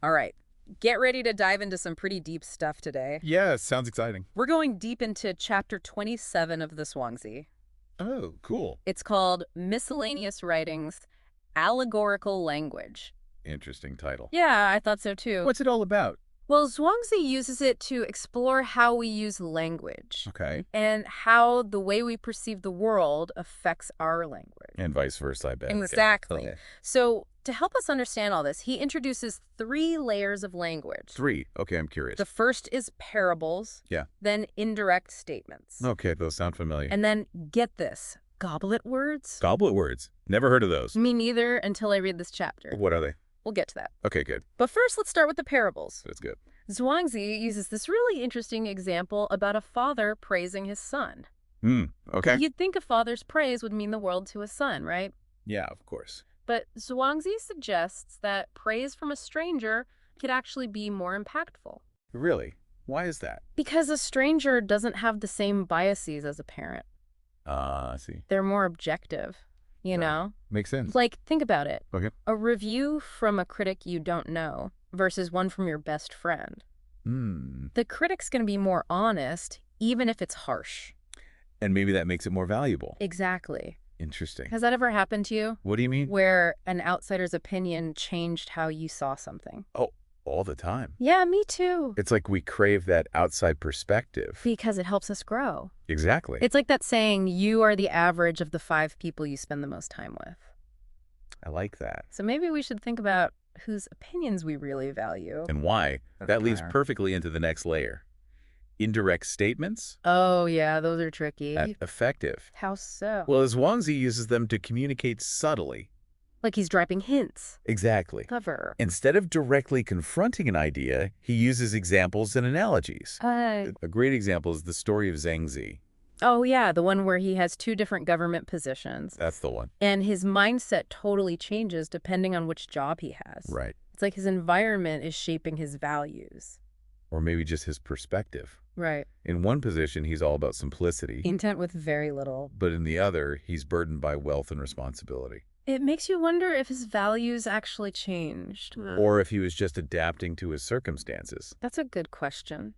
All right, get ready to dive into some pretty deep stuff today. Yeah, sounds exciting. We're going deep into chapter 27 of the Zhuangzi. Oh, cool. It's called Miscellaneous Writings, Allegorical Language. Interesting title. Yeah, I thought so too. What's it all about? Well, Zhuangzi uses it to explore how we use language Okay. and how the way we perceive the world affects our language. And vice versa, I bet. Okay. Exactly. Okay. So, to help us understand all this, he introduces 3 layers of language. 3. Okay, I'm curious. The first is parables. Yeah. Then indirect statements. Okay, those sound familiar. And then, get this, goblet words? Goblet words. Never heard of those. Me neither until I read this chapter. What are they? We'll get to that. Okay, good. But first, let's start with the parables. That's good. Zhuangzi uses this really interesting example about a father praising his son. Okay. You'd think a father's praise would mean the world to a son, right? Yeah, of course. But Zhuangzi suggests that praise from a stranger could actually be more impactful. Really? Why is that? Because a stranger doesn't have the same biases as a parent. I see. They're more objective, you know? Makes sense. Like, think about it. Okay. A review from a critic you don't know versus one from your best friend. The critic's going to be more honest, even if it's harsh. And maybe that makes it more valuable. Exactly. Interesting. Has that ever happened to you? What do you mean? Where an outsider's opinion changed how you saw something? Oh, all the time. Yeah, me too. It's like we crave that outside perspective. Because it helps us grow. Exactly. It's like that saying, you are the average of the 5 people you spend the most time with. I like that. So maybe we should think about whose opinions we really value. And why? That leads perfectly into the next layer. Indirect statements? Oh, yeah, those are tricky. Effective. How so? Well, as Zhuangzi uses them to communicate subtly. Like he's dropping hints. Exactly. Clever. Instead of directly confronting an idea, he uses examples and analogies. A great example is the story of Zhuangzi. Oh, yeah, the one where he has 2 different government positions. That's the one. And his mindset totally changes depending on which job he has. Right. It's like his environment is shaping his values. Or maybe just his perspective. Right. In one position, he's all about simplicity. Intent with very little. But in the other, he's burdened by wealth and responsibility. It makes you wonder if his values actually changed. Or if he was just adapting to his circumstances. That's a good question.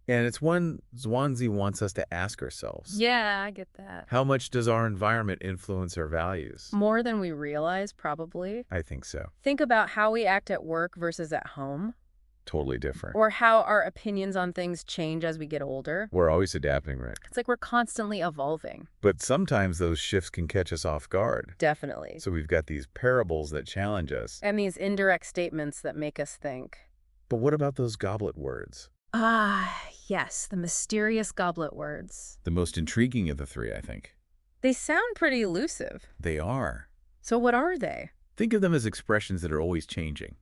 And it's one Zhuangzi wants us to ask ourselves. Yeah, I get that. How much does our environment influence our values? More than we realize, probably. I think so. Think about how we act at work versus at home. Totally different. Or how our opinions on things change as we get older. We're always adapting, right? It's like we're constantly evolving. But sometimes those shifts can catch us off guard. Definitely. So we've got these parables that challenge us. And these indirect statements that make us think. But what about those goblet words? Ah, yes, the mysterious goblet words. The most intriguing of the 3, I think. They sound pretty elusive. They are. So what are they? Think of them as expressions that are always changing.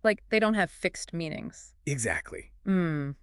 Like they don't have fixed meanings. Exactly.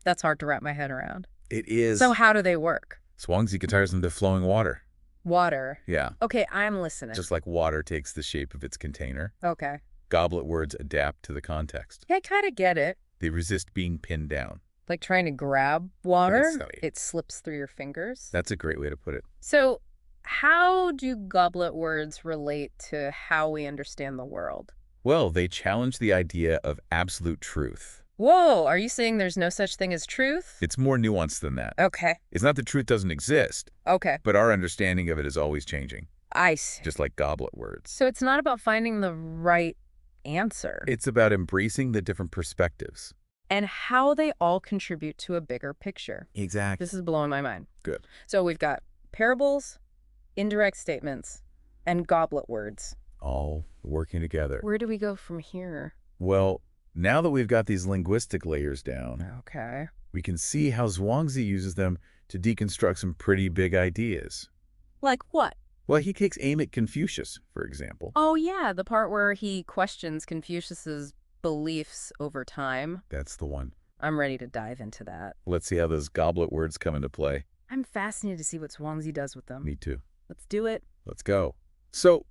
That's hard to wrap my head around. It is. So how do they work? Zhuangzi compares them to flowing water. Water. Yeah. Okay, I'm listening. Just like water takes the shape of its container. Okay. Goblet words adapt to the context. Yeah, I kind of get it. They resist being pinned down. Like trying to grab water, Exactly. it slips through your fingers. That's a great way to put it. So how do goblet words relate to how we understand the world? Well, they challenge the idea of absolute truth. Whoa, are you saying there's no such thing as truth? It's more nuanced than that. Okay. It's not that truth doesn't exist, Okay. but our understanding of it is always changing, I see. just like goblet words. So it's not about finding the right answer. It's about embracing the different perspectives. And how they all contribute to a bigger picture. Exactly. This is blowing my mind. Good. So we've got parables, indirect statements, and goblet words. All working together. Where do we go from here? Well, now that we've got these linguistic layers down, Okay. we can see how Zhuangzi uses them to deconstruct some pretty big ideas. Like what? Well, he takes aim at Confucius, for example. Oh, yeah, the part where he questions Confucius's beliefs over time. That's the one. I'm ready to dive into that. Let's see how those goblet words come into play. I'm fascinated to see what Zhuangzi does with them. Me too. Let's do it. Let's go. So,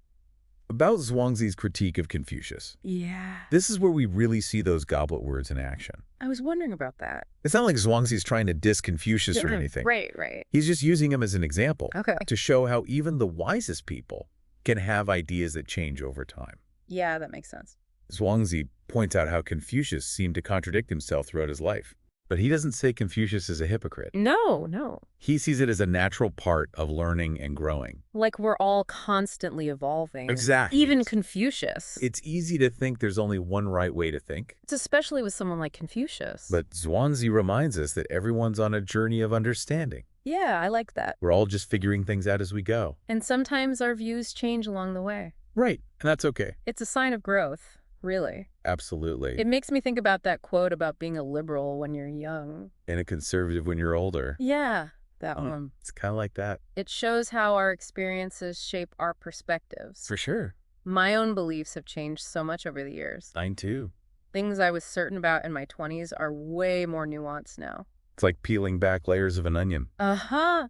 about Zhuangzi's critique of Confucius. Yeah. This is where we really see those goblet words in action. I was wondering about that. It's not like Zhuangzi's trying to diss Confucius or anything. Right. He's just using him as an example Okay. to show how even the wisest people can have ideas that change over time. Yeah, that makes sense. Zhuangzi points out how Confucius seemed to contradict himself throughout his life. But he doesn't say Confucius is a hypocrite. No. He sees it as a natural part of learning and growing. Like we're all constantly evolving. Exactly. Even Confucius. It's easy to think there's only one right way to think. It's especially with someone like Confucius. But Zhuangzi reminds us that everyone's on a journey of understanding. Yeah, I like that. We're all just figuring things out as we go. And sometimes our views change along the way. Right, and that's okay. It's a sign of growth, really. Absolutely. It makes me think about that quote about being a liberal when you're young. And a conservative when you're older. Yeah, that one. It's kind of like that. It shows how our experiences shape our perspectives. For sure. My own beliefs have changed so much over the years. Mine too. Things I was certain about in my 20s are way more nuanced now. It's like peeling back layers of an onion. Uh-huh.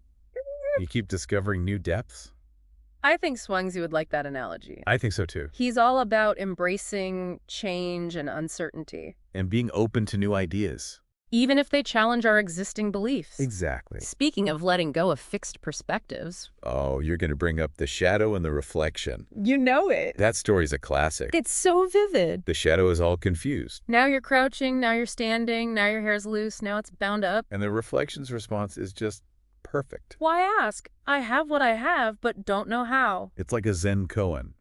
You keep discovering new depths. I think Zhuangzi would like that analogy. I think so too. He's all about embracing change and uncertainty. And being open to new ideas. Even if they challenge our existing beliefs. Exactly. Speaking of letting go of fixed perspectives. Oh, you're going to bring up the shadow and the reflection. You know it. That story's a classic. It's so vivid. The shadow is all confused. Now you're crouching, now you're standing, now your hair's loose, now it's bound up. And the reflection's response is just perfect. Why ask? I have what I have, but don't know how. It's like a Zen koan.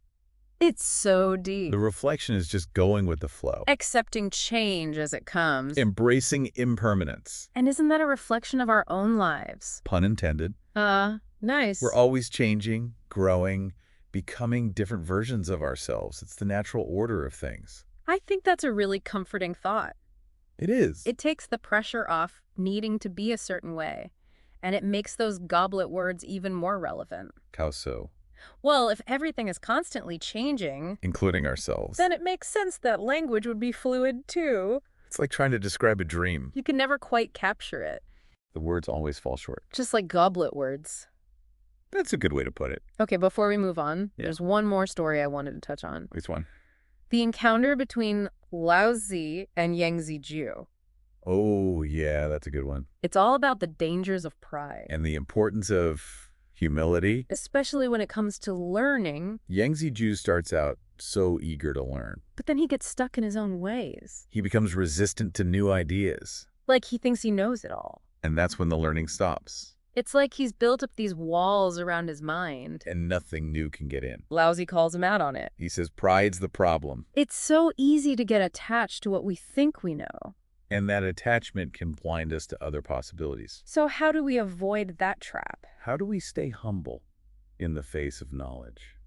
It's so deep. The reflection is just going with the flow. Accepting change as it comes. Embracing impermanence. And isn't that a reflection of our own lives? Pun intended. Nice. We're always changing, growing, becoming different versions of ourselves. It's the natural order of things. I think that's a really comforting thought. It is. It takes the pressure off needing to be a certain way, and it makes those goblet words even more relevant. How so? Well, if everything is constantly changing, including ourselves, then it makes sense that language would be fluid too. It's like trying to describe a dream. You can never quite capture it. The words always fall short. Just like goblet words. That's a good way to put it. Okay, before we move on, there's one more story I wanted to touch on. Which one? The encounter between Laozi and Zhuangzi Jiu. Oh, yeah, that's a good one. It's all about the dangers of pride. And the importance of humility. Especially when it comes to learning. Zhuangzi Jiu starts out so eager to learn. But then he gets stuck in his own ways. He becomes resistant to new ideas. Like he thinks he knows it all. And that's when the learning stops. It's like he's built up these walls around his mind. And nothing new can get in. Laozi calls him out on it. He says pride's the problem. It's so easy to get attached to what we think we know. And that attachment can blind us to other possibilities. So how do we avoid that trap? How do we stay humble in the face of knowledge?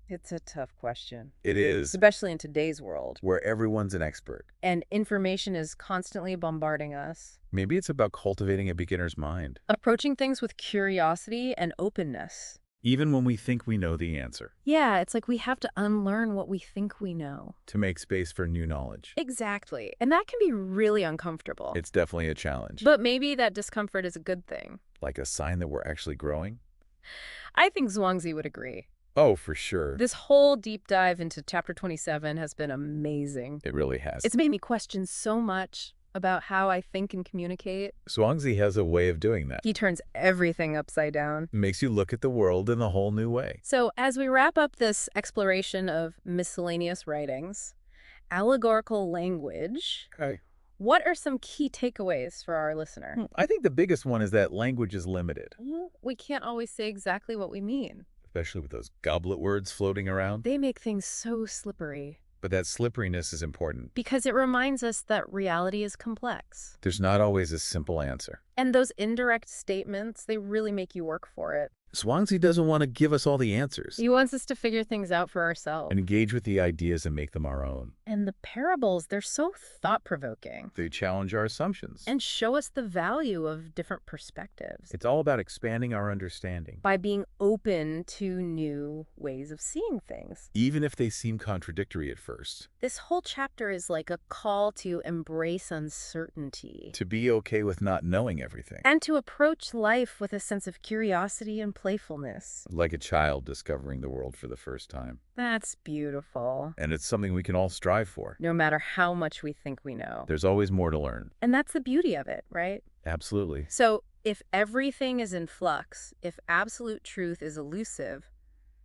It's a tough question. It is. Especially in today's world. Where everyone's an expert. And information is constantly bombarding us. Maybe it's about cultivating a beginner's mind. Approaching things with curiosity and openness. Even when we think we know the answer. Yeah, it's like we have to unlearn what we think we know. To make space for new knowledge. Exactly. And that can be really uncomfortable. It's definitely a challenge. But maybe that discomfort is a good thing. Like a sign that we're actually growing? I think Zhuangzi would agree. Oh, for sure. This whole deep dive into chapter 27 has been amazing. It really has. It's made me question so much about how I think and communicate. Zhuangzi has a way of doing that. He turns everything upside down. Makes you look at the world in a whole new way. So as we wrap up this exploration of miscellaneous writings, allegorical language, what are some key takeaways for our listener? I think the biggest one is that language is limited. We can't always say exactly what we mean. Especially with those goblet words floating around. They make things so slippery. But that slipperiness is important. Because it reminds us that reality is complex. There's not always a simple answer. And those indirect statements, they really make you work for it. Zhuangzi doesn't want to give us all the answers. He wants us to figure things out for ourselves. And engage with the ideas and make them our own. And the parables, they're so thought-provoking. They challenge our assumptions. And show us the value of different perspectives. It's all about expanding our understanding. By being open to new ways of seeing things. Even if they seem contradictory at first. This whole chapter is like a call to embrace uncertainty. To be okay with not knowing everything. And to approach life with a sense of curiosity and playfulness. Like a child discovering the world for the first time. That's beautiful. And it's something we can all strive for. No matter how much we think we know. There's always more to learn. And that's the beauty of it, right? Absolutely. So if everything is in flux, if absolute truth is elusive,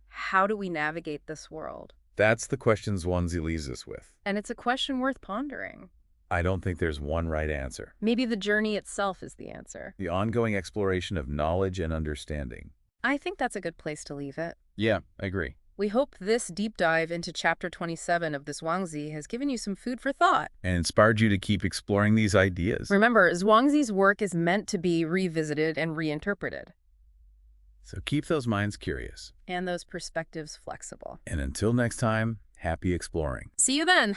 how do we navigate this world? That's the question Zhuangzi leaves us with. And it's a question worth pondering. I don't think there's one right answer. Maybe the journey itself is the answer. The ongoing exploration of knowledge and understanding. I think that's a good place to leave it. Yeah, I agree. We hope this deep dive into Chapter 27 of the Zhuangzi has given you some food for thought. And inspired you to keep exploring these ideas. Remember, Zhuangzi's work is meant to be revisited and reinterpreted. So keep those minds curious. And those perspectives flexible. And until next time, happy exploring. See you then!